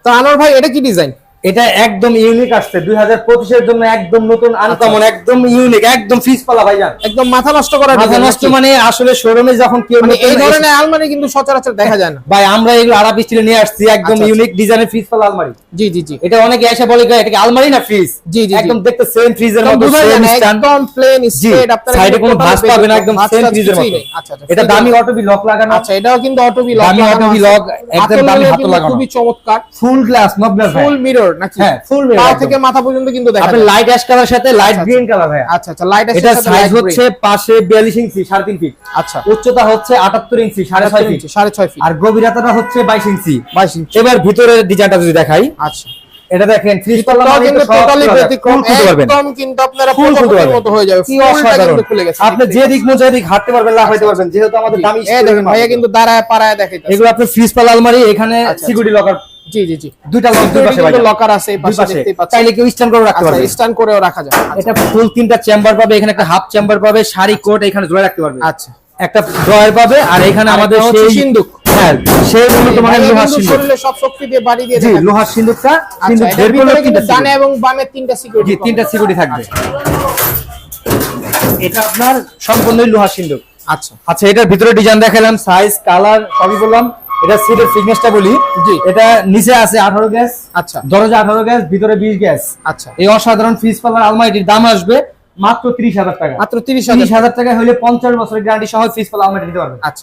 তো আনোয়ার ভাই এটা কি ডিজাইন? এটা একদম ইউনিক আসছে 2025 এর জন্য, একদম নতুন আনকমন, একদম ইউনিক, একদম ফ্রিজ পালা ভাইজান, একদম মাথা নষ্ট করা মাথা ডিজাইন নষ্ট। মানে আসলে শোরুমে যখন কেউ এই ধরনের আলমারি কিন্তু সচরাচর দেখা যায় না ভাই, আমরা এগুলো আরব স্টিলে নিয়ে আসছি, একদম ইউনিক ডিজাইনের ফ্রিজ পালা আলমারি। জি জি জি, এটা অনেকে এসে বলে এটা কি আলমারি না ফ্রিজ। জি জি, একদম দেখতে সেম ফ্রিজের মতো, সেম স্ট্যান্ড, একদম প্লেন স্ট্রেট, আপনারা সাইডে কোনো ভাঁজ পাবে না, একদম সেম ফ্রিজের মতো। আচ্ছা, এটা দামি অটোবি লক লাগানো। আচ্ছা, এটাও কিন্তু অটোবি লক, দামি অটোবি লক, একদম দামি হাতল লাগানো, খুবই চমৎকার। ফুল গ্লাস, নো গ্লাস ভাই, ফুল মিরর নাকি? হ্যাঁ, ফুল মিরর, পা থেকে মাথা পর্যন্ত কিন্তু দেখা আপনি যায়। লাইট অ্যাশ কালার সাথে লাইট গ্রিন কালার ভাই। আচ্ছা আচ্ছা, লাইট অ্যাশ এটা সাথে সাইজ লাইট হচ্ছে পাশে 42 ইঞ্চি 3.5 ফিট, আচ্ছা, উচ্চতা হচ্ছে 78 ইঞ্চি 6.5 ফিট, 6.5 ফিট, আর গভীরতাটা হচ্ছে 22 ইঞ্চি। 22 ইঞ্চি। এবার ভিতরের ডিজাইনটা যদি দেখাই, আচ্ছা, এটা দেখেন ফ্রিজ পাল্লা তাও মানে কিন্তু সব টোটালি খোলা যায়, ব্যতিক্রম, ফুল খুলতে পারবেন, একদম কিন্তু আপনারা ফুল খুলতে প্রজাপতির পারবেন, মতো হয়ে যাবে। কি ফুলটা অসাধারণ। কিন্তু খুলে গেছে, আপনি যে দিক মন দিক হাঁটতে পারবেন, লাফাইতে পারবেন, যেহেতু আমাদের দামি এই দেখেন ভাইয়া কিন্তু দাঁড়ায় পাড়ায় দেখাইতেছে। এগুলো আপনার ফ্রিজ পাল্লা আলমারি, এখানে সিকিউরিটি লকার, জি জি জি, দুইটা লক দুই পাশে ভাই, লকার আছে এই পাশে দেখতেই পাচ্ছেন, চাইলে কেউ স্ট্যান্ড করে রাখতে পারবে, স্ট্যান্ড করেও রাখা যায়। এটা ফুল 3টা চেম্বার পাবে, এখানে একটা হাফ চেম্বার পাবে, শাড়ি কোট এখানে জোড়া রাখতে পারবে, আচ্ছা, একটা ড্রয়ার পাবে, আর এখানে আমাদের হচ্ছে সেই সিন্দুক, হ্যাঁ সেই উন্নত মানের লোহার সিন্দুক, শরীরে সব শক্তি দিয়ে বাড়ি দিয়ে জি দেখাচ্ছে। লোহার সিন্দুকটা, আচ্ছা, বের এর করলে ভিতরে কিন্তু 3টা ডানে এবং বামে 3টা জি সিকিউরিটি, 3টা সিকিউরিটি থাকবে। এটা আপনার সম্পূর্ণই লোহার সিন্দুক। আচ্ছা আচ্ছা, এটার ভিতরে ডিজাইন দেখালাম, সাইজ কালার সবই বললাম। এটা সিটের ফিটনেসটা বলি, জি, এটা নিচে আছে 18 গ্যাস, আচ্ছা, দরজা 18 গ্যাস, ভিতরে 20 গ্যাস। আচ্ছা, এই অসাধারণ ফ্রিজ পাল্লার আলমারিটির দাম আসবে মাত্র 30,000 টাকা। মাত্র 30,000 30,000 টাকা হলে 50 বছরের গ্যারান্টি সহ ফ্রিজ পাল্লা আলমারি নিতে পারবেন। আচ্ছা।